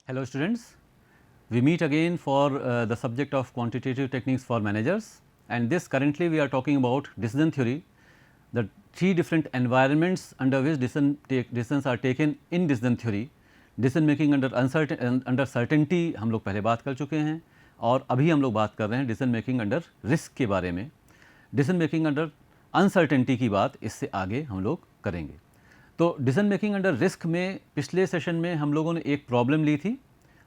Hello students, we meet again for the subject of quantitative techniques for managers, and this currently we are talking about decision theory, the three different environments under which decisions are taken in decision theory. Decision making under certainty हम लोग पहले बात कर चुके हैं और अभी हम लोग बात कर रहे हैं डिसीजन मेकिंग अंडर रिस्क के बारे में. डिसीजन मेकिंग अंडर अनसर्टेनिटी की बात इससे आगे हम लोग करेंगे. तो डिसीजन मेकिंग अंडर रिस्क में पिछले सेशन में हम लोगों ने एक प्रॉब्लम ली थी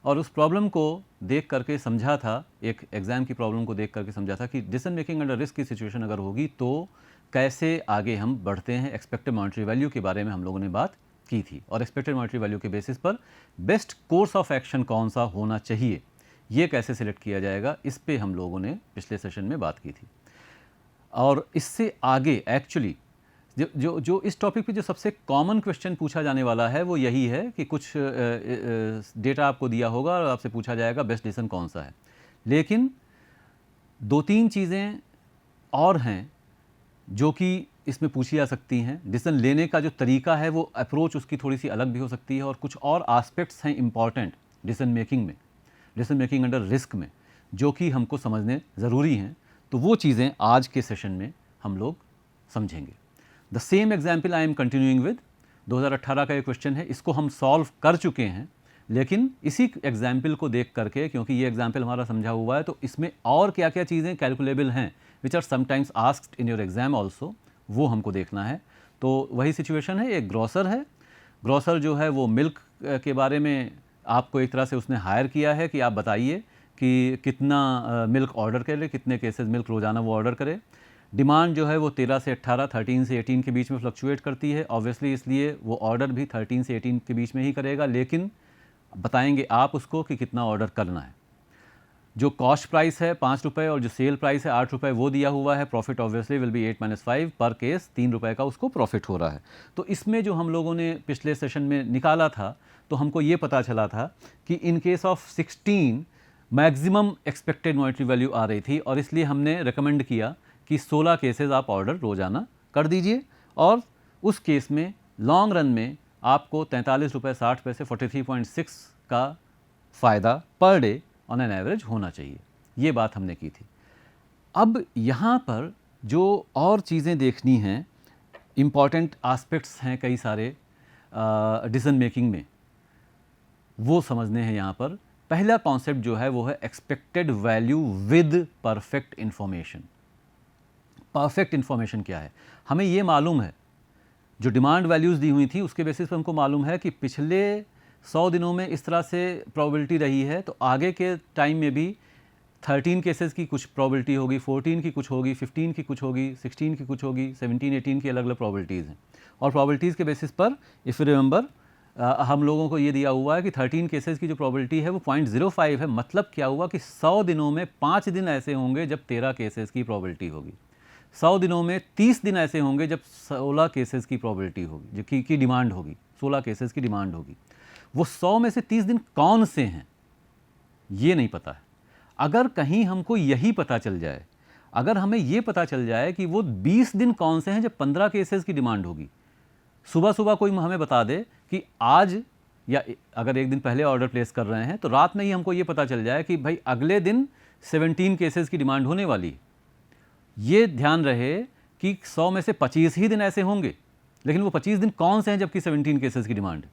और उस प्रॉब्लम को देख करके समझा था, एक एग्ज़ाम की प्रॉब्लम को देख करके समझा था कि डिसीजन मेकिंग अंडर रिस्क की सिचुएशन अगर होगी तो कैसे आगे हम बढ़ते हैं. एक्सपेक्टेड मॉनेटरी वैल्यू के बारे में हम लोगों ने बात की थी और एक्सपेक्टेड मॉनेटरी वैल्यू के बेसिस पर बेस्ट कोर्स ऑफ एक्शन कौन सा होना चाहिए, ये कैसे सिलेक्ट किया जाएगा, इस पे हम लोगों ने पिछले सेशन में बात की थी. और इससे आगे एक्चुअली जो इस टॉपिक पे जो सबसे कॉमन क्वेश्चन पूछा जाने वाला है वो यही है कि कुछ डेटा आपको दिया होगा और आपसे पूछा जाएगा बेस्ट डिसीजन कौन सा है. लेकिन दो तीन चीज़ें और हैं जो कि इसमें पूछी जा सकती हैं. डिसीजन लेने का जो तरीका है वो अप्रोच उसकी थोड़ी सी अलग भी हो सकती है और कुछ और एस्पेक्ट्स हैं इंपॉर्टेंट डिसीजन मेकिंग में, डिसीजन मेकिंग अंडर रिस्क में, जो कि हमको समझने ज़रूरी हैं. तो वो चीज़ें आज के सेशन में हम लोग समझेंगे. The same example I am continuing with 2018 का ये क्वेश्चन है, इसको हम सॉल्व कर चुके हैं. लेकिन इसी एग्जाम्पल को देख करके, क्योंकि ये एग्जाम्पल हमारा समझा हुआ है, तो इसमें और क्या क्या चीज़ें कैलकुलेबल हैं which are sometimes asked in your exam also, वो हमको देखना है. तो वही सिचुएशन है, एक ग्रॉसर है. ग्रॉसर जो है वो मिल्क के बारे में आपको एक तरह से उसने हायर किया है कि आप बताइए कि कितना मिल्क ऑर्डर करे, कितने केसेस मिल्क रोज़ाना वो ऑर्डर करे. डिमांड जो है वो 13 से 18, 13 से 18 के बीच में फ्लक्चुएट करती है ऑब्वियसली, इसलिए वो ऑर्डर भी 13 से 18 के बीच में ही करेगा. लेकिन बताएंगे आप उसको कि कितना ऑर्डर करना है. जो कॉस्ट प्राइस है 5 रुपये और जो सेल प्राइस है 8 रुपये वो दिया हुआ है. प्रॉफिट ऑब्वियसली विल बी 8-5 पर केस, 3 रुपये का उसको प्रॉफिट हो रहा है. तो इसमें जो हम लोगों ने पिछले सेशन में निकाला था तो हमको ये पता चला था कि in case of 16 maximum expected monetary value आ रही थी और इसलिए हमने रिकमेंड किया कि 16 केसेस आप ऑर्डर रोज़ाना कर दीजिए और उस केस में लॉन्ग रन में आपको 43 रुपये 60 पैसे 43.6 का फ़ायदा per day on an average होना चाहिए. ये बात हमने की थी. अब यहाँ पर जो और चीज़ें देखनी हैं, इम्पॉर्टेंट एस्पेक्ट्स हैं कई सारे डिसीजन मेकिंग में, वो समझने हैं यहाँ पर. पहला कॉन्सेप्ट जो है वो है expected value with perfect information. Perfect information क्या है? हमें ये मालूम है, जो डिमांड वैल्यूज़ दी हुई थी उसके बेसिस पर हमको मालूम है कि पिछले 100 दिनों में इस तरह से प्रोबेबिलिटी रही है, तो आगे के टाइम में भी 13 केसेस की कुछ प्रोबेबिलिटी होगी, 14 की कुछ होगी, 15 की कुछ होगी, 16 की कुछ होगी, 17, 18 की अलग अलग प्रोबेबिलिटीज़ हैं. और प्रोबेबिलिटीज़ के बेसिस पर इफ़ यू रिमेंबर हम लोगों को ये दिया हुआ है कि 13 केसेस की जो प्रोबेबिलिटी है वो 0.05 है. मतलब क्या हुआ कि 100 दिनों में 5 दिन ऐसे होंगे जब 13 केसेस की प्रोबेबिलिटी होगी. 100 दिनों में 30 दिन ऐसे होंगे जब 16 केसेस की प्रोबेबिलिटी होगी, जो की डिमांड होगी, 16 केसेस की डिमांड होगी. वो 100 में से 30 दिन कौन से हैं ये नहीं पता है. अगर कहीं हमको यही पता चल जाए, अगर हमें ये पता चल जाए कि वो 20 दिन कौन से हैं जब 15 केसेस की डिमांड होगी, सुबह सुबह कोई हमें बता दे कि आज, या अगर एक दिन पहले ऑर्डर प्लेस कर रहे हैं तो रात में ही हमको ये पता चल जाए कि भाई अगले दिन 17 केसेस की डिमांड होने वाली है. ये ध्यान रहे कि 100 में से 25 ही दिन ऐसे होंगे, लेकिन वो 25 दिन कौन से हैं जबकि 17 केसेस की डिमांड,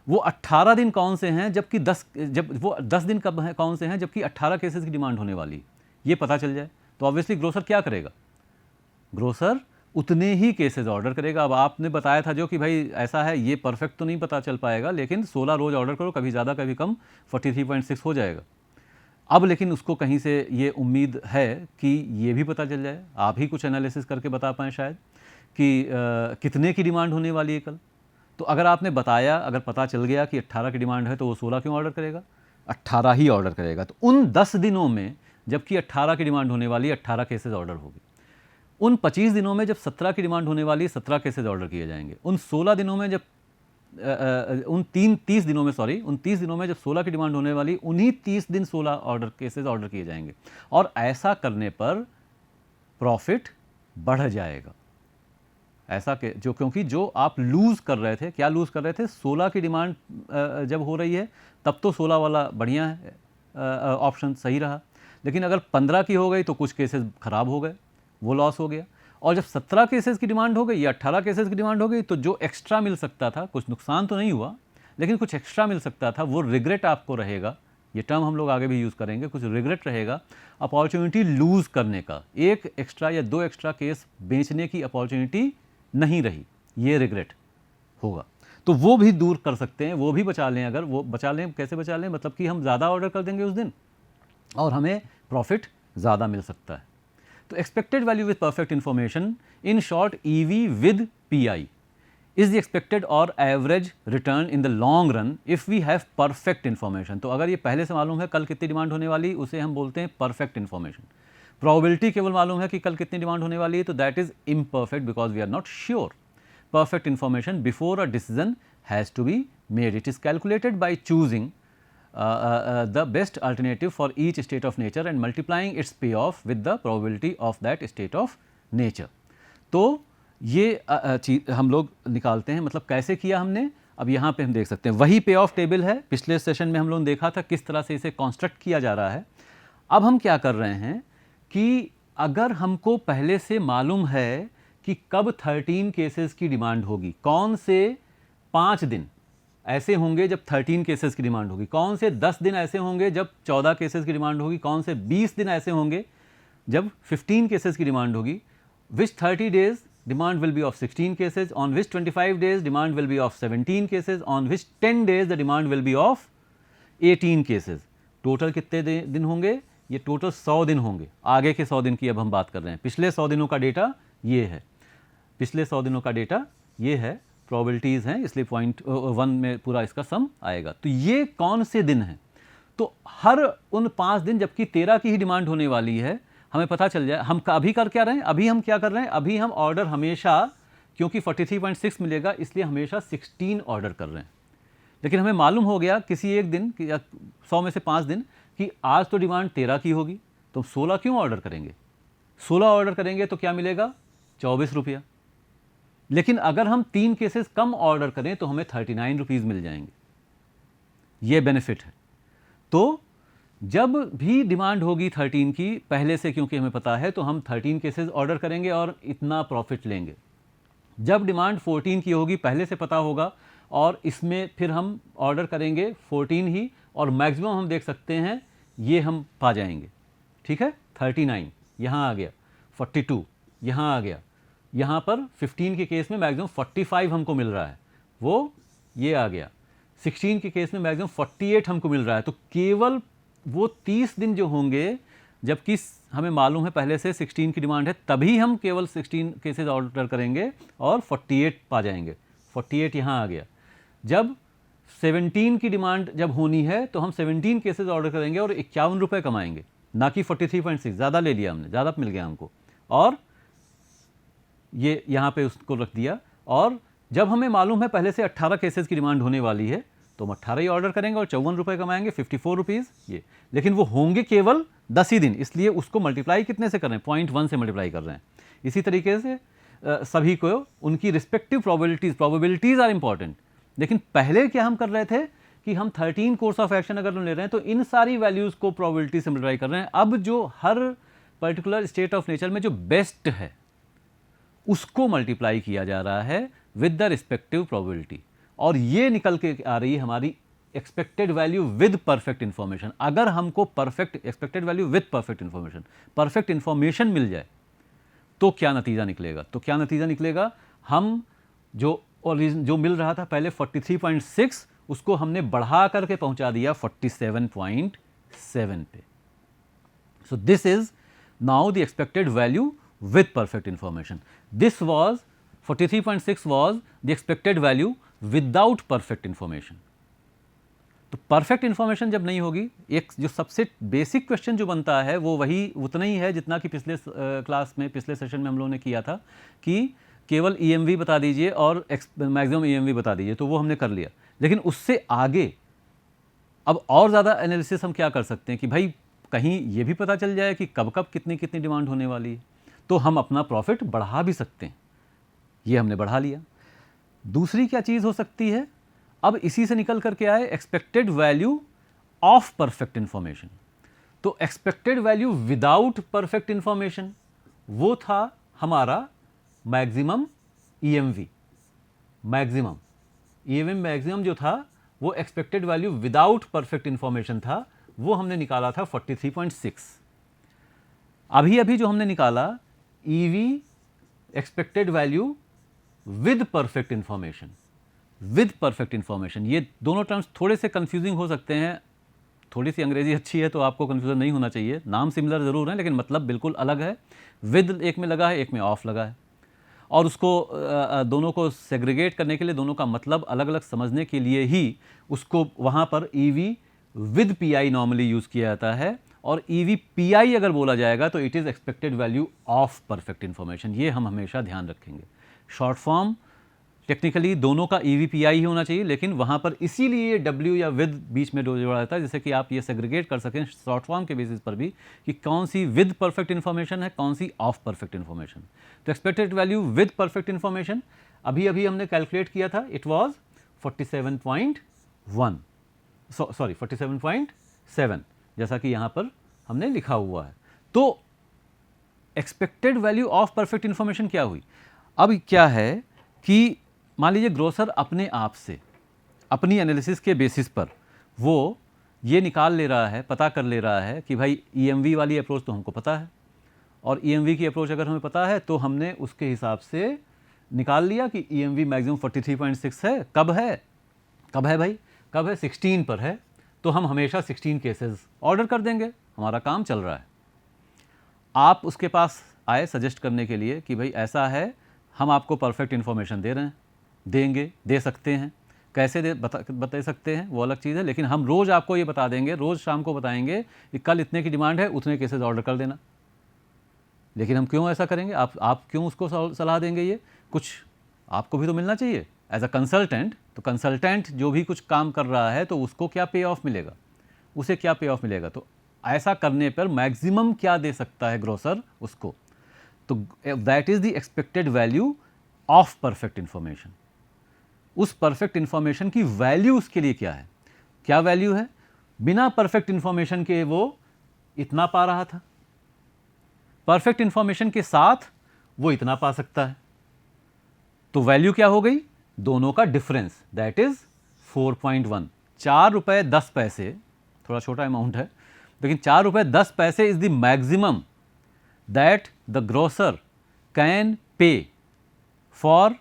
वो 18 दिन कौन से हैं जबकि 10 दिन कब हैं कौन से हैं जबकि 18 केसेस की डिमांड होने वाली, ये पता चल जाए तो ऑब्वियसली ग्रोसर क्या करेगा? ग्रोसर उतने ही केसेस ऑर्डर करेगा. अब आपने बताया था जो कि भाई ऐसा है, ये परफेक्ट तो नहीं पता चल पाएगा, लेकिन 16 रोज़ ऑर्डर करो, कभी ज़्यादा कभी कम, 43.6 हो जाएगा. अब लेकिन उसको कहीं से ये उम्मीद है कि ये भी पता चल जाए, आप ही कुछ एनालिसिस करके बता पाएँ शायद कि कितने की डिमांड होने वाली है कल. तो अगर आपने बताया, अगर पता चल गया कि 18 की डिमांड है तो वो 16 क्यों ऑर्डर करेगा? 18 ही ऑर्डर करेगा. तो उन 10 दिनों में जबकि 18 की डिमांड होने वाली, 18 केसेस ऑर्डर होगी. उन 25 दिनों में जब 17 की डिमांड होने वाली, 17 केसेस ऑर्डर किए जाएंगे. उन 16 दिनों में जब उन 30 दिनों में, सॉरी, उन 30 दिनों में जब 16 की डिमांड होने वाली, उन्हीं 30 दिन 16 केसेस ऑर्डर किए जाएंगे. और ऐसा करने पर प्रॉफिट बढ़ जाएगा. ऐसा के जो, क्योंकि जो आप लूज़ कर रहे थे, क्या लूज़ कर रहे थे, 16 की डिमांड जब हो रही है तब तो 16 वाला बढ़िया है, ऑप्शन सही रहा। लेकिन अगर 15 की हो गई तो कुछ केसेस ख़राब हो गए, वो लॉस हो गया। और जब 17 केसेस की डिमांड हो गई या 18 केसेस की डिमांड हो गई तो जो एक्स्ट्रा मिल सकता था, कुछ नुकसान तो नहीं हुआ लेकिन कुछ एक्स्ट्रा मिल सकता था, वो रिग्रेट आपको रहेगा। ये टर्म हम लोग आगे भी यूज़ करेंगे, कुछ रिग्रेट रहेगा अपॉर्चुनिटी लूज़ करने का। एक एक्स्ट्रा या 2 एक्स्ट्रा केस बेचने की अपॉर्चुनिटी नहीं रही, ये रिग्रेट होगा। तो वो भी दूर कर सकते हैं, वो भी बचा लें। अगर वो बचा लें, कैसे बचा लें, मतलब कि हम ज़्यादा ऑर्डर कर देंगे उस दिन और हमें प्रॉफिट ज़्यादा मिल सकता है। तो expected value with perfect information, in short EV विद PI is the expected or average return in the long run if we have perfect information. तो अगर ये पहले से मालूम है कल कितनी डिमांड होने वाली, उसे हम बोलते हैं परफेक्ट इन्फॉर्मेशन। प्रोबेबिलिटी केवल मालूम है कि कल कितनी डिमांड होने वाली है, तो that is imperfect because we are not sure. Perfect information before a decision has to be made. It is calculated by choosing the best alternative for each state of nature and multiplying its payoff with the probability of that state of nature. तो ये चीज़ हम लोग निकालते हैं, मतलब कैसे किया हमने, अब यहाँ पे हम देख सकते हैं। वही पे ऑफ टेबल है, पिछले सेशन में हम लोग देखा था किस तरह से इसे कॉन्स्ट्रक्ट किया जा रहा है। अब हम क्या कर रहे हैं कि अगर हमको पहले से मालूम है कि कब 13 केसेस की डिमांड होगी, कौन से 5 दिन ऐसे होंगे जब 13 केसेस की डिमांड होगी, कौन से 10 दिन ऐसे होंगे जब 14 केसेस की डिमांड होगी, कौन से 20 दिन ऐसे होंगे जब 15 केसेस की डिमांड होगी, विच 30 days demand will be of 16 cases, on which 25 days demand will be of 17 cases, on which 10 days the demand will be of 18 cases. Total कितने दिन होंगे, ये टोटल 100 दिन होंगे। आगे के 100 दिन की अब हम बात कर रहे हैं। पिछले 100 दिनों का डेटा ये है, पिछले 100 दिनों का डेटा ये है, प्रोबेबिलिटीज़ हैं, इसलिए पॉइंट 1 में पूरा इसका सम आएगा। तो ये कौन से दिन हैं, तो हर उन 5 दिन जबकि 13 की ही डिमांड होने वाली है, हमें पता चल जाए हम अभी कर क्या रहे हैं। अभी हम क्या कर रहे हैं, अभी हम ऑर्डर हमेशा, क्योंकि 43.6 मिलेगा इसलिए हमेशा 16 ऑर्डर कर रहे हैं। लेकिन हमें मालूम हो गया किसी एक दिन या 100 में से 5 दिन कि आज तो डिमांड 13 की होगी, तो 16 क्यों ऑर्डर करेंगे, 16 ऑर्डर करेंगे तो क्या मिलेगा, 24 रुपया। लेकिन अगर हम 3 केसेस कम ऑर्डर करें तो हमें 39 रुपीज़ मिल जाएंगे, ये बेनिफिट है। तो जब भी डिमांड होगी 13 की पहले से, क्योंकि हमें पता है, तो हम 13 केसेस ऑर्डर करेंगे और इतना प्रॉफिट लेंगे। जब डिमांड 14 की होगी पहले से पता होगा और इसमें फिर हम ऑर्डर करेंगे 14 ही, और मैक्सिमम हम देख सकते हैं ये हम पा जाएंगे। ठीक है, 39 यहाँ आ गया, 42 यहाँ आ गया, यहाँ पर 15 के केस में मैक्सिमम 45 हमको मिल रहा है, वो ये आ गया। 16 के केस में मैक्सिमम 48 हमको मिल रहा है। तो केवल वो 30 दिन जो होंगे जबकि हमें मालूम है पहले से 16 की डिमांड है, तभी हम केवल 16 केसेस ऑर्डर करेंगे और 48 पा जाएंगे। 48 यहाँ आ गया। जब 17 की डिमांड जब होनी है तो हम 17 केसेस ऑर्डर करेंगे और 51 रुपये कमाएंगे, ना कि 43.6। ज़्यादा ले लिया हमने, ज़्यादा मिल गया हमको, और ये यहाँ पे उसको रख दिया। और जब हमें मालूम है पहले से 18 केसेस की डिमांड होने वाली है तो हम 18 ही ऑर्डर करेंगे और 54 रुपये कमाएंगे, 54 रुपीज़ ये। लेकिन वो होंगे केवल 10 ही दिन, इसलिए उसको मल्टीप्लाई कितने से कर रहे हैं, 0.1 से मल्टीप्लाई कर रहे हैं। इसी तरीके से सभी को उनकी रिस्पेक्टिव प्रोबेबिलिटीज़ आर इंपॉर्टेंट। लेकिन पहले क्या हम कर रहे थे कि हम 13 कोर्स ऑफ एक्शन अगर ले रहे हैं तो इन सारी वैल्यूज़ को प्रोबेबिलिटी से मल्टीप्लाई कर रहे हैं। अब जो हर पर्टिकुलर स्टेट ऑफ नेचर में जो बेस्ट है उसको मल्टीप्लाई किया जा रहा है विद द रिस्पेक्टिव प्रोबेबिलिटी, और ये निकल के आ रही है हमारी expected value with perfect information. अगर हमको perfect expected value with perfect information, perfect information मिल जाए तो क्या नतीजा निकलेगा, तो क्या नतीजा निकलेगा, हम जो मिल रहा था पहले 43.6 उसको हमने बढ़ा करके पहुंचा दिया 47.7 पे। So this is now the expected value with perfect information. This was 43.6 was the expected value without perfect information. तो परफेक्ट इन्फॉर्मेशन जब नहीं होगी, एक जो सबसे बेसिक क्वेश्चन जो बनता है वो वही उतना ही है जितना कि पिछले क्लास में, पिछले सेशन में हम लोगों ने किया था कि केवल EMV बता दीजिए और मैक्सिमम EMV बता दीजिए, तो वो हमने कर लिया। लेकिन उससे आगे अब और ज़्यादा एनालिसिस हम क्या कर सकते हैं कि भाई कहीं ये भी पता चल जाए कि कब कब कितनी कितनी डिमांड होने वाली है, तो हम अपना प्रॉफिट बढ़ा भी सकते हैं। ये हमने बढ़ा लिया। दूसरी क्या चीज़ हो सकती है, अब इसी से निकल करके आए expected value of perfect information. तो expected value without perfect information वो था हमारा मैक्सिमम EMV। मैक्सिमम जो था वो expected value without perfect information था, वो हमने निकाला था 43.6। अभी जो हमने निकाला EV expected value with perfect information, ये दोनों टर्म्स थोड़े से कंफ्यूजिंग हो सकते हैं। थोड़ी सी अंग्रेजी अच्छी है तो आपको कंफ्यूजन नहीं होना चाहिए, नाम सिमिलर ज़रूर है लेकिन मतलब बिल्कुल अलग है। विद एक में लगा है, एक में ऑफ लगा है, और उसको दोनों को सेग्रीगेट करने के लिए, दोनों का मतलब अलग अलग समझने के लिए ही उसको वहाँ पर EV विद PI नॉर्मली यूज़ किया जाता है, और EV PI अगर बोला जाएगा तो it is expected value of perfect information. ये हम हमेशा ध्यान रखेंगे। शॉर्ट फॉर्म टेक्निकली दोनों का EV PI ही होना चाहिए, लेकिन वहाँ पर इसीलिए W या विद बीच में जोड़ा जाता है, जैसे कि आप ये सेग्रीगेट कर सकें शॉर्ट फॉर्म के बेसिस पर भी कि कौन सी विद परफेक्ट इन्फॉर्मेशन है, कौन सी ऑफ परफेक्ट इन्फॉर्मेशन। तो expected value with perfect information अभी हमने कैलकुलेट किया था, इट वॉज 47.7, जैसा कि यहाँ पर हमने लिखा हुआ है। तो expected value of perfect information क्या हुई? अब क्या है कि मान लीजिए ग्रोसर अपने आप से, अपनी एनालिसिस के बेसिस पर वो ये निकाल ले रहा है, पता कर ले रहा है कि भाई EMV वाली अप्रोच तो हमको पता है, और EMV की अप्रोच अगर हमें पता है तो हमने उसके हिसाब से निकाल लिया कि EMV मैक्सिमम 43.6 है। कब है भाई? कब है? 16 पर है, तो हम हमेशा 16 केसेस ऑर्डर कर देंगे, हमारा काम चल रहा है। आप उसके पास आए सजेस्ट करने के लिए कि भाई ऐसा है, हम आपको परफेक्ट इन्फॉर्मेशन दे रहे हैं, दे सकते हैं, कैसे बता सकते हैं वो अलग चीज़ है, लेकिन हम रोज़ आपको ये बता देंगे, रोज़ शाम को बताएंगे कि कल इतने की डिमांड है, उतने केसेस ऑर्डर कर देना। लेकिन हम क्यों ऐसा करेंगे? आप क्यों उसको सलाह देंगे? ये कुछ आपको भी तो मिलना चाहिए एज अ कंसल्टेंट। तो कंसल्टेंट जो भी कुछ काम कर रहा है तो उसको क्या पे ऑफ मिलेगा, उसे क्या पे ऑफ मिलेगा? तो ऐसा करने पर मैक्सिमम क्या दे सकता है ग्रोसर उसको, तो that is the expected value of perfect information. उस परफेक्ट इंफॉर्मेशन की वैल्यू उसके लिए क्या है, क्या वैल्यू है? बिना परफेक्ट इंफॉर्मेशन के वो इतना पा रहा था, परफेक्ट इंफॉर्मेशन के साथ वो इतना पा सकता है, तो वैल्यू क्या हो गई? दोनों का डिफरेंस, दैट इज 4.1। 4 रुपये 10 पैसे, थोड़ा छोटा अमाउंट है, लेकिन 4 रुपये 10 पैसे is the maximum that the grocer can pay for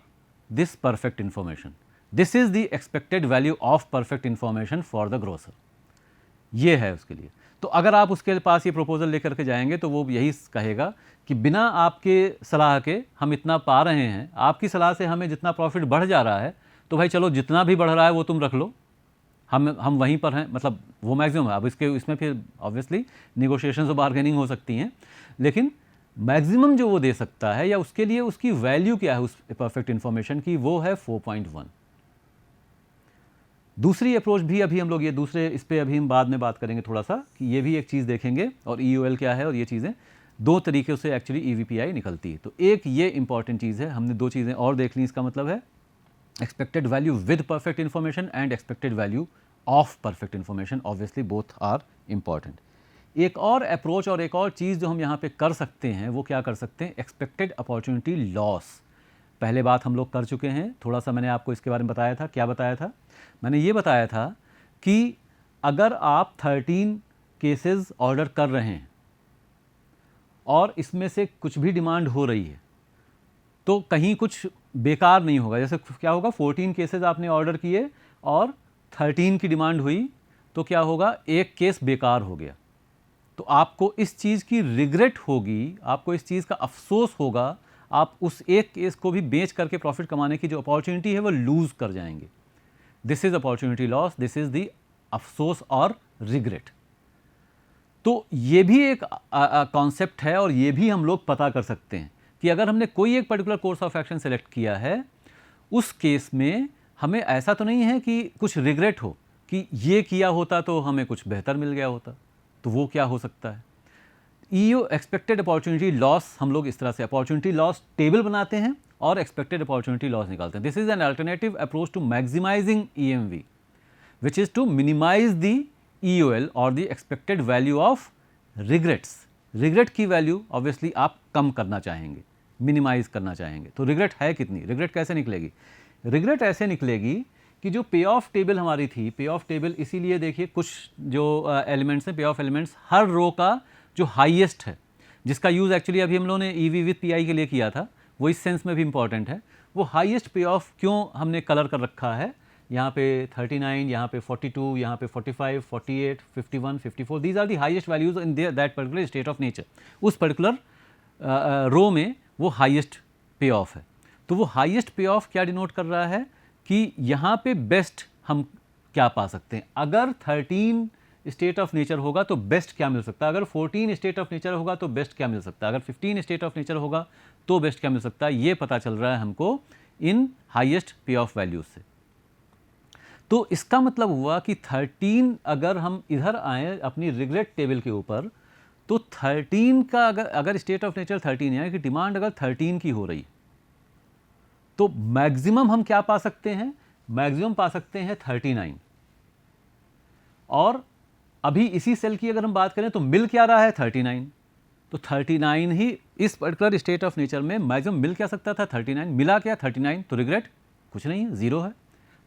this perfect information. This is the expected value of perfect information for the grocer. ये है उसके लिए। तो अगर आप उसके पास ये प्रपोजल लेकर के जाएंगे तो वो यही कहेगा कि बिना आपके सलाह के हम इतना पा रहे हैं, आपकी सलाह से हमें जितना प्रॉफिट बढ़ जा रहा है, तो भाई चलो जितना भी बढ़ रहा है वो तुम रख लो, हम वहीं पर हैं, मतलब वो मैक्सिमम है। अब इसमें फिर ऑब्वियसली निगोशिएशंस और बार्गेनिंग हो सकती हैं, लेकिन मैक्सिमम जो वो दे सकता है या उसके लिए उसकी वैल्यू क्या है उस परफेक्ट इंफॉर्मेशन की, वो है 4.1। दूसरी अप्रोच भी अभी हम लोग ये दूसरे इस पर अभी हम बाद में बात करेंगे थोड़ा सा, कि ये भी एक चीज़ देखेंगे और EOL क्या है, और ये चीज़ें दो तरीके से एक्चुअली EVPI निकलती है। तो एक ये इंपॉर्टेंट चीज़ है, हमने दो चीज़ें और देख ली, इसका मतलब है expected value with perfect information and expected value of perfect information, obviously both are important. एक और अप्रोच और एक और चीज़ जो हम यहाँ पे कर सकते हैं वो क्या कर सकते हैं, एक्सपेक्टेड अपॉर्चुनिटी लॉस। पहले बात हम लोग कर चुके हैं, थोड़ा सा मैंने आपको इसके बारे में बताया था। क्या बताया था? मैंने ये बताया था कि अगर आप 13 केसेस ऑर्डर कर रहे हैं और इसमें से कुछ भी डिमांड हो रही है तो कहीं कुछ बेकार नहीं होगा। जैसे क्या होगा, 14 केसेस आपने ऑर्डर किए और 13 की डिमांड हुई, तो क्या होगा, एक केस बेकार हो गया। तो आपको इस चीज़ की रिग्रेट होगी, आपको इस चीज़ का अफसोस होगा, आप उस एक केस को भी बेच करके प्रॉफिट कमाने की जो अपॉर्चुनिटी है वो लूज़ कर जाएंगे। This is opportunity loss, this is the अफसोस और रिग्रेट। तो ये भी एक कॉन्सेप्ट है और ये भी हम लोग पता कर सकते हैं कि अगर हमने कोई एक particular course of action select किया है, उस केस में हमें ऐसा तो नहीं है कि कुछ रिग्रेट हो कि ये किया होता तो हमें कुछ बेहतर मिल गया होता, तो वो क्या हो सकता है। EO एक्सपेक्टेड अपॉर्चुनिटी लॉस हम लोग इस तरह से अपॉर्चुनिटी लॉस टेबल बनाते हैं और एक्सपेक्टेड अपॉर्चुनिटी लॉस निकालते हैं। This is an alternative approach to maximising EMV which is to minimize the EOL or the expected value of regrets. Regret की वैल्यू ऑब्वियसली आप कम करना चाहेंगे, मिनिमाइज करना चाहेंगे। तो रिग्रेट है कितनी, रिग्रेट कैसे निकलेगी? रिग्रेट ऐसे निकलेगी कि जो पे ऑफ टेबल हमारी थी, पे ऑफ टेबल इसीलिए देखिए कुछ जो एलिमेंट्स हैं, पे ऑफ एलिमेंट्स, हर रो का जो हाईएस्ट है, जिसका यूज़ एक्चुअली अभी हम लोगों ने EV विथ PI के लिए किया था, वो इस सेंस में भी इंपॉर्टेंट है। वो हाईएस्ट पे ऑफ क्यों हमने कलर कर रखा है, यहाँ पे 39, यहाँ पे 42, यहाँ पे 45, 48, 51, 54, these are the highest values in that particular state of nature. उस पर्टिकुलर रो में वो हाईएस्ट पे ऑफ है। तो वो हाईएस्ट पे ऑफ क्या डिनोट कर रहा है कि यहाँ पे बेस्ट हम क्या पा सकते हैं। अगर 13 स्टेट ऑफ नेचर होगा तो बेस्ट क्या मिल सकता है, अगर 14 स्टेट ऑफ नेचर होगा तो बेस्ट क्या मिल सकता है, अगर 15 स्टेट ऑफ नेचर होगा तो बेस्ट क्या मिल सकता है, ये पता चल रहा है हमको इन हाईएस्ट पे ऑफ वैल्यूज से। तो इसका मतलब हुआ कि 13 अगर हम इधर आए अपनी रिग्रेट टेबल के ऊपर, तो 13 का अगर स्टेट ऑफ नेचर 13 है कि डिमांड अगर 13 की हो रही, तो मैक्सिमम हम क्या पा सकते हैं, मैक्सिमम पा सकते हैं 39। और अभी इसी सेल की अगर हम बात करें तो मिल क्या रहा है 39, तो 39 ही इस पर्टिकुलर स्टेट ऑफ नेचर में मैक्सिमम मिल क्या सकता था 39, मिला क्या 39, तो रिग्रेट कुछ नहीं है, जीरो है।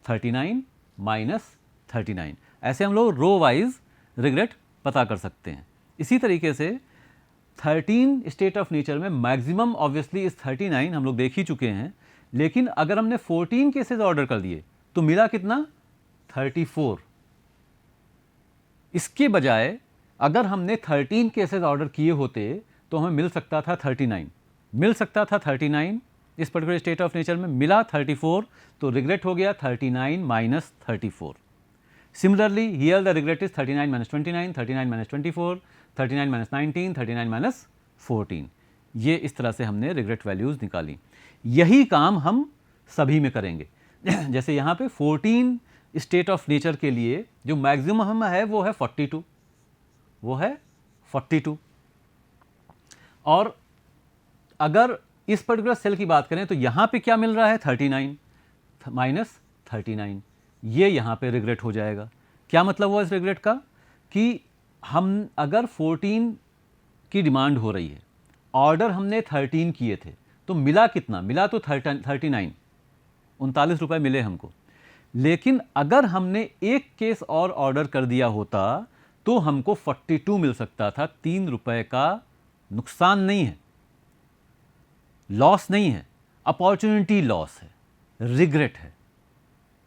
39 माइनस 39, ऐसे हम लोग रो वाइज रिग्रेट पता कर सकते हैं। इसी तरीके से 13 स्टेट ऑफ नेचर में मैक्सिमम ऑब्वियसली इस 39 हम लोग देख ही चुके हैं, लेकिन अगर हमने 14 केसेस ऑर्डर कर दिए तो मिला कितना 34। इसके बजाय अगर हमने 13 केसेस ऑर्डर किए होते तो हमें मिल सकता था 39, मिल सकता था 39 इस पर्टिकुलर स्टेट ऑफ नेचर में, मिला 34, तो रिग्रेट हो गया 39 minus 34। Similarly here the regret is 39 minus 29, 39 minus 24, 39 minus 19, 39 minus 14। ये इस तरह से हमने रिग्रेट वैल्यूज़ निकाली। यही काम हम सभी में करेंगे। जैसे यहाँ पे 14 स्टेट ऑफ नेचर के लिए जो मैक्सिमम है वो है 42, वो है 42। और अगर इस पर्टिकुलर सेल की बात करें तो यहाँ पे क्या मिल रहा है 39 माइनस 39, ये यहाँ पे रिग्रेट हो जाएगा। क्या मतलब हुआ इस रिग्रेट का कि हम अगर 14 की डिमांड हो रही है, ऑर्डर हमने 13 किए थे, तो मिला कितना, मिला तो 39, 39 रुपये मिले हमको। लेकिन अगर हमने एक केस और ऑर्डर कर दिया होता तो हमको 42 मिल सकता था। 3 रुपये का नुकसान नहीं है, लॉस नहीं है, अपॉर्चुनिटी लॉस है, रिग्रेट है,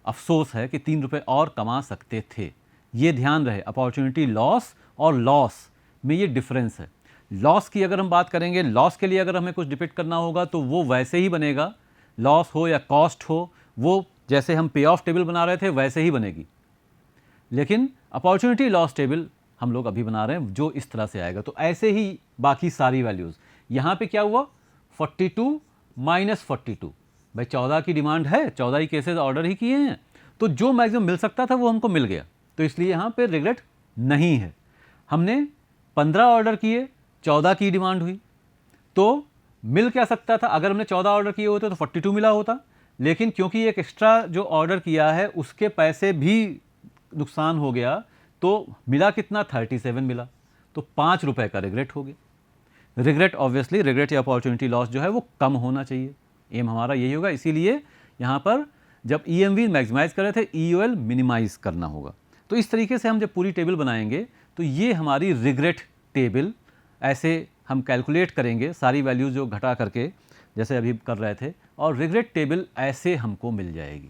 अफसोस है कि 3 रुपये और कमा सकते थे। ये ध्यान रहे, अपॉर्चुनिटी लॉस और लॉस में ये डिफरेंस है। लॉस की अगर हम बात करेंगे, लॉस के लिए अगर हमें कुछ डिपिक्ट करना होगा तो वो वैसे ही बनेगा, लॉस हो या कॉस्ट हो, वो जैसे हम पे ऑफ टेबल बना रहे थे वैसे ही बनेगी। लेकिन अपॉर्चुनिटी लॉस टेबल हम लोग अभी बना रहे हैं जो इस तरह से आएगा। तो ऐसे ही बाकी सारी वैल्यूज़, यहाँ पे क्या हुआ 42 माइनस 42, भाई 14 की डिमांड है, 14 ही केसेस ऑर्डर ही किए हैं, तो जो मैक्सिमम मिल सकता था वो हमको मिल गया, तो इसलिए यहाँ पे रिग्रेट नहीं है। हमने 15 ऑर्डर किए, 14 की डिमांड हुई, तो मिल क्या सकता था, अगर हमने 14 ऑर्डर किए होते तो 42 मिला होता, लेकिन क्योंकि एक एक्स्ट्रा जो ऑर्डर किया है उसके पैसे भी नुकसान हो गया, तो मिला कितना 37 मिला, तो 5 रुपये का रिग्रेट हो गया। रिग्रेट ऑब्वियसली, रिग्रेट या अपॉर्चुनिटी लॉस जो है वो कम होना चाहिए, एम हमारा यही होगा। इसीलिए यहाँ पर जब EMV मैक्सिमाइज कर रहे थे, EOL मिनिमाइज करना होगा। तो इस तरीके से हम जब पूरी टेबल बनाएंगे तो ये हमारी रिग्रेट टेबल, ऐसे हम कैलकुलेट करेंगे सारी वैल्यूज़ जो घटा करके जैसे अभी कर रहे थे, और रिग्रेट टेबल ऐसे हमको मिल जाएगी।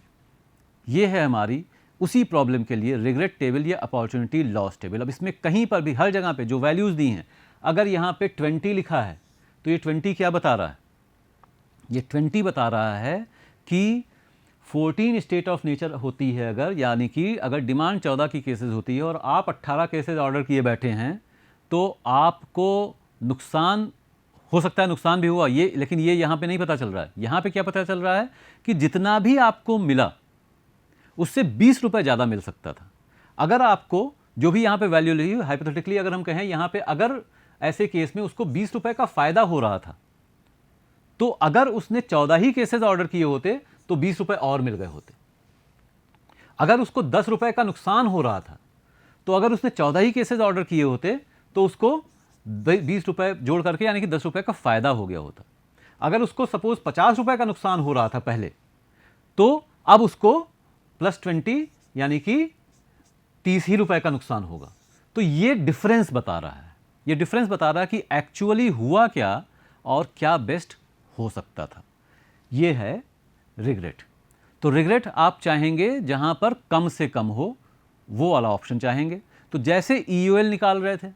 ये है हमारी उसी प्रॉब्लम के लिए रिग्रेट टेबल या अपॉर्चुनिटी लॉस टेबल। अब इसमें कहीं पर भी हर जगह पे जो वैल्यूज़ दी हैं, अगर यहाँ पे 20 लिखा है तो ये 20 क्या बता रहा है, ये 20 बता रहा है कि 14 स्टेट ऑफ नेचर होती है अगर, यानी कि अगर डिमांड 14 की केसेस होती है और आप 18 केसेस ऑर्डर किए बैठे हैं, तो आपको नुकसान हो सकता है, नुकसान भी हुआ ये, लेकिन ये यहाँ पे नहीं पता चल रहा है। यहाँ पे क्या पता चल रहा है कि जितना भी आपको मिला उससे 20 रुपये ज़्यादा मिल सकता था। अगर आपको जो भी यहाँ पे वैल्यू ली, हाइपोथेटिकली अगर हम कहें यहाँ पे अगर ऐसे केस में उसको 20 रुपये का फ़ायदा हो रहा था, तो अगर उसने 14 ही केसेस ऑर्डर किए होते तो 20 रुपए और मिल गए होते। अगर उसको 10 रुपए का नुकसान हो रहा था तो अगर उसने 14 ही केसेस ऑर्डर किए होते तो उसको 20 रुपए जोड़ करके यानी कि 10 रुपए का फायदा हो गया होता। अगर उसको सपोज 50 रुपए का नुकसान हो रहा था पहले, तो अब उसको +20 यानी कि 30 ही रुपए का नुकसान होगा। तो ये डिफरेंस बता रहा है, ये डिफरेंस बता रहा है कि एक्चुअली हुआ क्या और क्या बेस्ट हो सकता था। ये है रिग्रेट। तो रिग्रेट आप चाहेंगे जहां पर कम से कम हो, वो वाला ऑप्शन चाहेंगे। तो जैसे EOL निकाल रहे थे,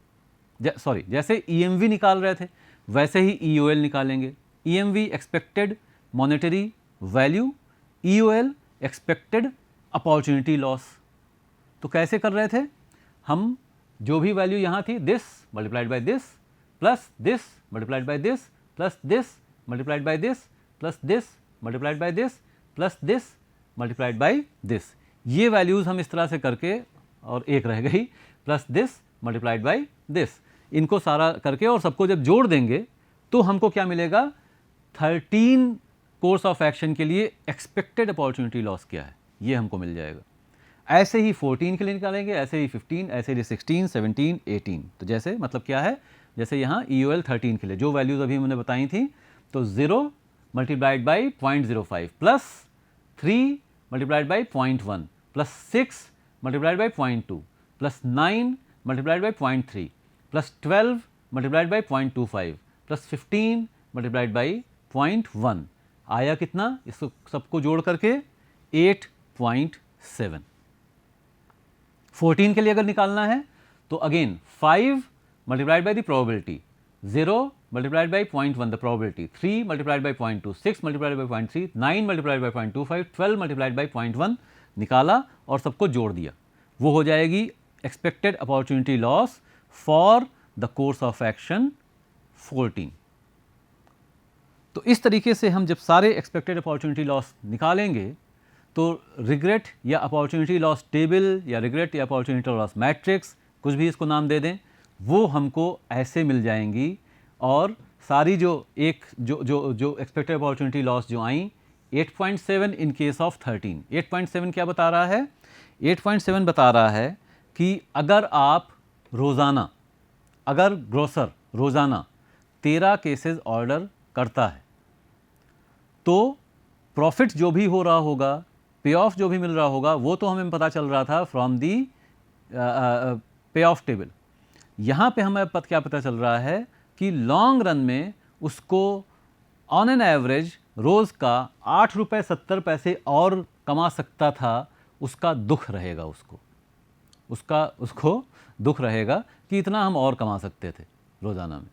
जैसे EMV निकाल रहे थे, वैसे ही EOL निकालेंगे। EMV expected monetary value, EOL expected opportunity loss. तो कैसे कर रहे थे हम, जो भी वैल्यू यहाँ थी, this multiplied by this plus this multiplied by this plus this multiplied by this plus this multiplied by this plus this multiplied by this, ये वैल्यूज़ हम इस तरह से करके, और एक रह गई plus this multiplied by this, इनको सारा करके और सबको जब जोड़ देंगे तो हमको क्या मिलेगा, 13 कोर्स ऑफ एक्शन के लिए एक्सपेक्टेड अपॉर्चुनिटी लॉस क्या है, ये हमको मिल जाएगा। ऐसे ही 14 के लिए निकालेंगे, ऐसे ही 15, ऐसे ही 16, 17, 18। तो जैसे मतलब क्या है, जैसे यहाँ EOL 13 के लिए जो वैल्यूज़ अभी हमने बताई थी, तो 0 multiplied by 0.05 plus 3 multiplied by 0.1 plus 6 multiplied by 0.2 plus 9 multiplied by 0.3 plus 12 multiplied by 0.25 plus 15 multiplied by 0.1 आया कितना, इसको सबको जोड़ करके 8.7। 14 के लिए अगर निकालना है तो again 5 multiplied by the probability, 0 multiplied by 0.1 the probability, 3 multiplied by 0.2, 6 multiplied by 0.3, 9 multiplied by 0.25, 12 multiplied by 0.1 निकाला और सबको जोड़ दिया, वो हो जाएगी expected opportunity loss for the course of action 14। तो इस तरीके से हम जब सारे एक्सपेक्टेड अपॉर्चुनिटी लॉस निकालेंगे तो रिग्रेट या अपॉर्चुनिटी लॉस टेबल या रिग्रेट या अपॉर्चुनिटी लॉस मैट्रिक्स, कुछ भी इसको नाम दे दें, वो हमको ऐसे मिल जाएंगी। और सारी जो एक्सपेक्टेड अपॉर्चुनिटी लॉस जो आई 8.7 इन केस ऑफ 13। 8.7 क्या बता रहा है, 8.7 बता रहा है कि अगर आप रोज़ाना, अगर ग्रोसर रोज़ाना 13 केसेस ऑर्डर करता है तो प्रॉफिट जो भी हो रहा होगा, पे ऑफ जो भी मिल रहा होगा, वो तो हमें पता चल रहा था फ्रॉम दी पे ऑफ टेबल। यहाँ पे हमें क्या पता चल रहा है कि लॉन्ग रन में उसको ऑन एन एवरेज रोज़ का 8 रुपये 70 पैसे और कमा सकता था। उसका दुख रहेगा, उसको दुख रहेगा कि इतना हम और कमा सकते थे रोज़ाना में।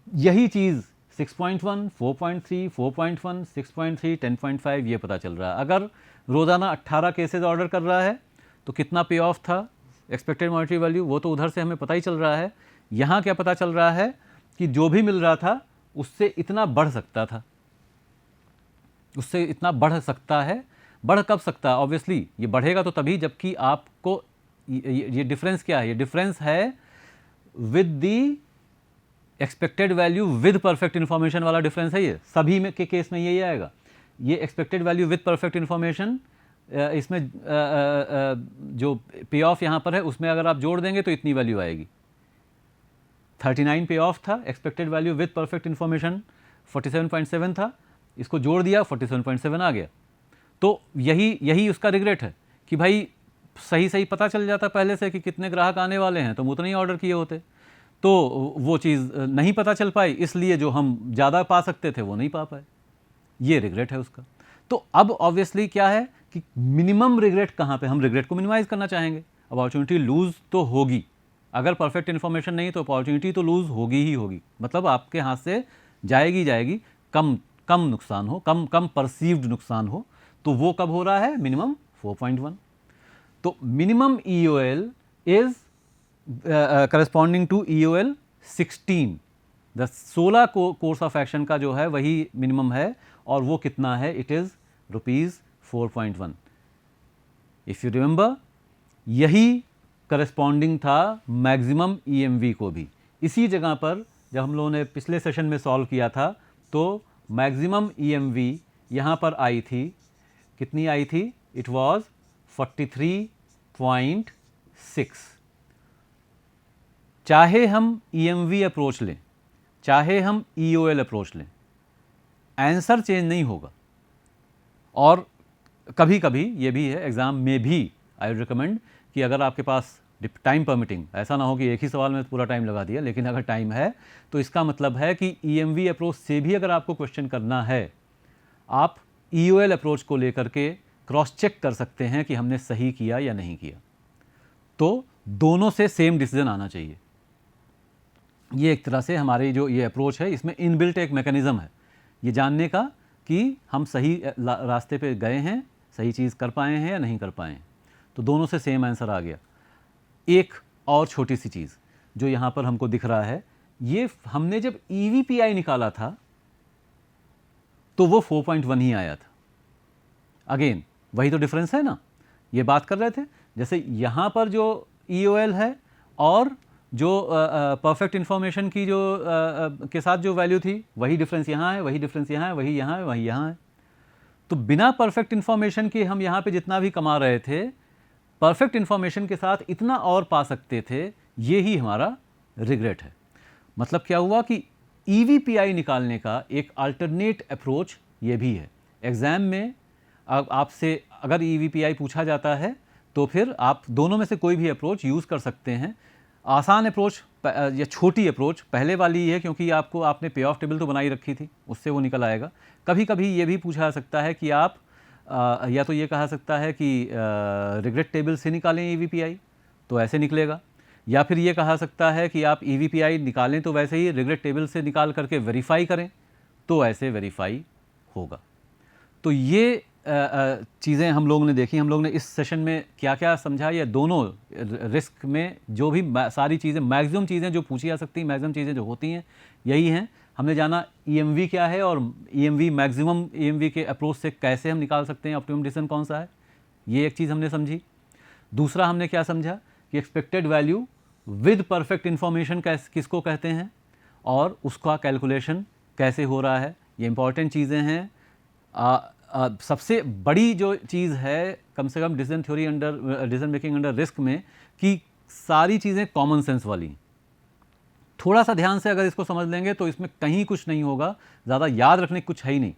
यही चीज़ 6.1, 4.3, 4.1, 6.3, 10.5 ये पता चल रहा है। अगर रोज़ाना 18 केसेस ऑर्डर कर रहा है तो कितना पे ऑफ था, एक्सपेक्टेड मॉनेटरी वैल्यू, वो तो उधर से हमें पता ही चल रहा है। यहाँ क्या पता चल रहा है कि जो भी मिल रहा था उससे इतना बढ़ सकता था, उससे इतना बढ़ सकता है। बढ़ कब सकता है, ऑब्वियसली ये बढ़ेगा तो तभी जबकि आपको ये डिफरेंस क्या है, ये डिफरेंस है with the expected value with perfect information वाला डिफरेंस है। ये सभी में के केस में यही आएगा। ये expected value with perfect information, इसमें जो पे ऑफ यहाँ पर है उसमें अगर आप जोड़ देंगे तो इतनी वैल्यू आएगी। 39 पे ऑफ था, expected value with perfect information 47.7 था, इसको जोड़ दिया 47.7 आ गया। तो यही उसका रिग्रेट है कि भाई सही पता चल जाता पहले से कि कितने ग्राहक आने वाले हैं तो हम उतने ही ऑर्डर किए होते। तो वो चीज़ नहीं पता चल पाई, इसलिए जो हम ज़्यादा पा सकते थे वो नहीं पा पाए, ये रिग्रेट है उसका। तो अब ऑब्वियसली क्या है कि मिनिमम रिग्रेट कहाँ पे, हम रिग्रेट को मिनिमाइज करना चाहेंगे। अपॉर्चुनिटी लूज़ तो होगी, अगर परफेक्ट इन्फॉर्मेशन नहीं तो अपॉर्चुनिटी तो लूज़ होगी ही होगी, मतलब आपके हाथ से जाएगी, कम नुकसान हो, कम परसीव्ड नुकसान हो। तो वो कब हो रहा है, मिनिमम 4.1। तो minimum EOL is corresponding to EOL 16। 16 course of action का जो है वही मिनिमम है, और वो कितना है, it is ₹4.1। If you remember, यही करस्पॉन्डिंग था मैक्सिमम EMV को भी। इसी जगह पर जब हम लोगों ने पिछले सेशन में सॉल्व किया था तो मैक्सिमम EMV यहाँ पर आई थी, कितनी आई थी? It was 43.6। चाहे हम EMV अप्रोच लें, चाहे हम EOL अप्रोच लें, आंसर चेंज नहीं होगा। और कभी कभी ये भी है, एग्ज़ाम में भी आई वुड रिकमेंड कि अगर आपके पास टाइम परमिटिंग, ऐसा ना हो कि एक ही सवाल में पूरा टाइम लगा दिया, लेकिन अगर टाइम है तो इसका मतलब है कि EMV अप्रोच से भी अगर आपको क्वेश्चन करना है, आप EOL अप्रोच को लेकर के क्रॉस चेक कर सकते हैं कि हमने सही किया या नहीं किया। तो दोनों से सेम डिसीजन आना चाहिए। ये एक तरह से हमारी जो ये अप्रोच है, इसमें इनबिल्ट एक मैकेनिज़्म है ये जानने का कि हम सही रास्ते पे गए हैं, सही चीज़ कर पाए हैं या नहीं कर पाए हैं। तो दोनों से सेम आंसर आ गया। एक और छोटी सी चीज़ जो यहाँ पर हमको दिख रहा है, ये हमने जब EVPI निकाला था तो वो 4.1 ही आया था। अगेन वही तो डिफरेंस है ना, ये बात कर रहे थे। जैसे यहाँ पर जो EOL है और जो परफेक्ट इन्फॉर्मेशन की जो के साथ जो वैल्यू थी, वही डिफरेंस यहाँ है, वही डिफरेंस यहाँ है, वही यहाँ है, वही यहाँ है। तो बिना परफेक्ट इन्फॉर्मेशन के हम यहाँ पे जितना भी कमा रहे थे, परफेक्ट इन्फॉर्मेशन के साथ इतना और पा सकते थे। ये ही हमारा रिग्रेट है। मतलब क्या हुआ कि EVPI निकालने का एक अल्टरनेट अप्रोच ये भी है। एग्ज़ाम में आपसे अगर EVPI पूछा जाता है तो फिर आप दोनों में से कोई भी अप्रोच यूज़ कर सकते हैं। आसान अप्रोच या छोटी अप्रोच पहले वाली ही है, क्योंकि आपने पे ऑफ टेबल तो बनाई रखी थी, उससे वो निकल आएगा। कभी कभी ये भी पूछा जा सकता है कि आप या तो ये कहा सकता है कि रिग्रेट टेबल से निकालें EVPI, तो ऐसे निकलेगा। या फिर ये कहा सकता है कि आप EVPI निकालें तो वैसे ही रिग्रेट टेबल से निकाल करके वेरीफाई करें, तो ऐसे वेरीफाई होगा। तो ये चीज़ें हम लोगों ने देखी। हम लोग ने इस सेशन में क्या क्या समझा, या दोनों रिस्क में जो भी सारी चीज़ें, मैक्सिमम चीज़ें जो पूछी जा सकती हैं, मैक्सिमम चीज़ें जो होती हैं यही हैं। हमने जाना EMV क्या है और EMV मैक्सिमम EMV के अप्रोच से कैसे हम निकाल सकते हैं ऑप्टिमम डिसीजन कौन सा है, ये एक चीज़ हमने समझी। दूसरा हमने क्या समझा कि expected value with perfect information किसको कहते हैं और उसका कैलकुलेशन कैसे हो रहा है, ये इंपॉर्टेंट चीज़ें हैं। सबसे बड़ी जो चीज़ है कम से कम डिसीजन मेकिंग अंडर रिस्क में, कि सारी चीज़ें कॉमन सेंस वाली। थोड़ा सा ध्यान से अगर इसको समझ लेंगे तो इसमें कहीं कुछ नहीं होगा, ज़्यादा याद रखने कुछ है ही नहीं,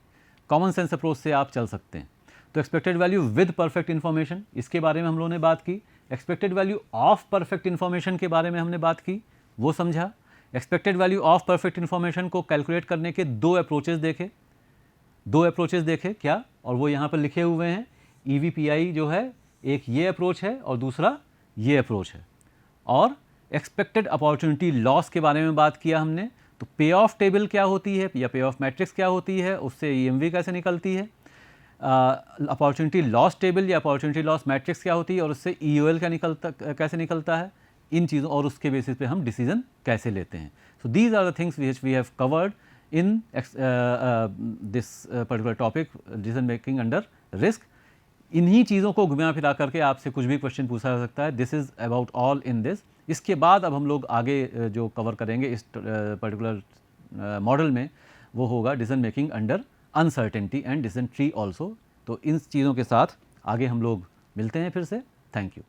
कॉमन सेंस अप्रोच से आप चल सकते हैं। तो expected value with perfect information, इसके बारे में हम लोगों ने बात की। Expected value of perfect information के बारे में हमने बात की, वो समझा। Expected value of perfect information को कैलकुलेट करने के दो अप्रोचेस देखे क्या, और वो यहाँ पर लिखे हुए हैं। EVPI जो है, एक ये अप्रोच है और दूसरा ये अप्रोच है। और एक्सपेक्टेड अपॉर्चुनिटी लॉस के बारे में बात किया हमने। तो पे ऑफ टेबल क्या होती है या पे ऑफ मैट्रिक्स क्या होती है, उससे EMV कैसे निकलती है, अपॉर्चुनिटी लॉस टेबल या अपॉर्चुनिटी लॉस मैट्रिक्स क्या होती है और उससे EOL कैसे निकलता है, इन चीज़ों और उसके बेसिस पे हम डिसीजन कैसे लेते हैं। So these are the things which we have covered in this particular topic, decision making under risk। इन्हीं चीज़ों को घुमा फिरा करके आपसे कुछ भी क्वेश्चन पूछा जा सकता है। This is about all in this. इसके बाद अब हम लोग आगे जो कवर करेंगे इस पर्टिकुलर मॉडल में, वो होगा decision making under uncertainty and decision tree also. तो इन चीज़ों के साथ आगे हम लोग मिलते हैं फिर से। Thank you.